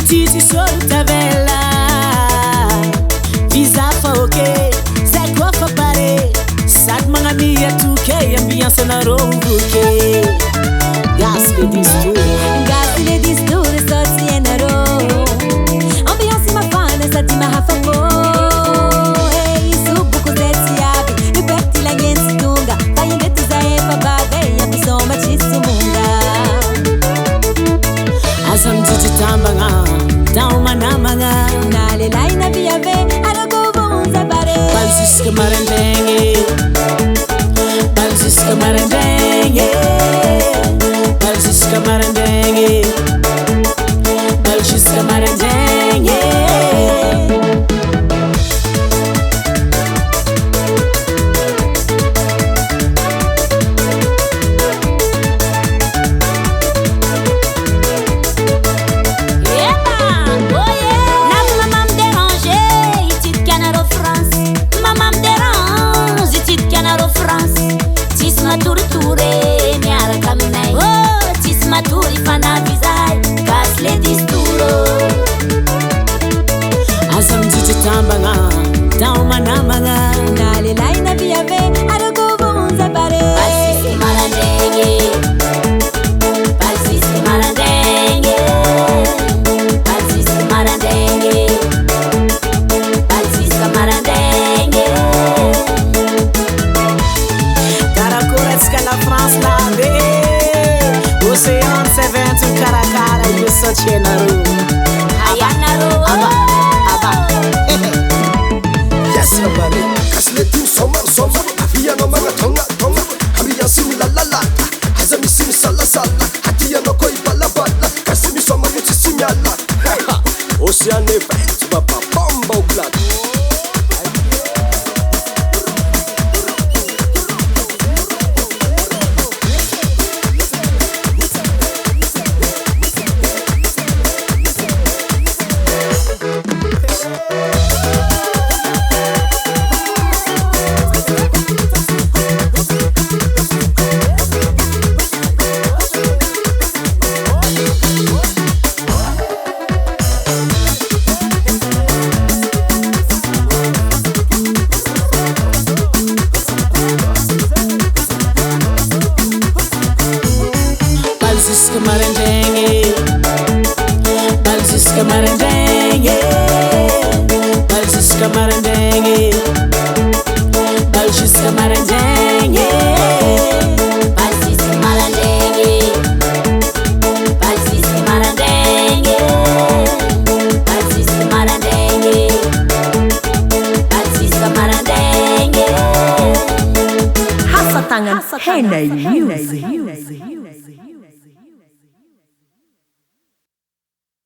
Titi Sorutavella Visa fa ok Zay koa fa pare Sady magnamia toke Ambiance narô ovoke Gasy le distoury Sorty ianarô Ambiance mafana sady mahafako Hey suboko zay tsy aby Miperty lagneny sy tonga Fa indeto zay efa bavy Ampisoma tsy somonga Aza mijijy tambagna Tao manamagna Na lehilahy na viave Alako vonjy bare Baly jusque marandraigny Baly jusque marandraigny Baly jusque marandraigny Baly jusque marandraigny Aza mijijy tambagna Tao manamagna Na lehilahy na viave Alako vonjy bare Baly jusque marandraigny Baly jusque marandraigny Baly jusque marandraigny Baly jusque marandraigny Karakôry atsika la France la be Océan 70 karakara io satria ianarô Kasletin somar Afianao magnatonga Ambiance milalala Aza misy misalasala Hatianao koa ibalabala Kasi misoma io tsisy miala Océan 20 mapapamba o klady Jusque marandraigny Baly jusque marandraigny Baly jusque marandraigny Baly jusque marandraigny Baly jusque marandraigny Baly jusque marandraigny Baly jusque marandraigny Baly jusque marandraigny Hasatagnany Henay Music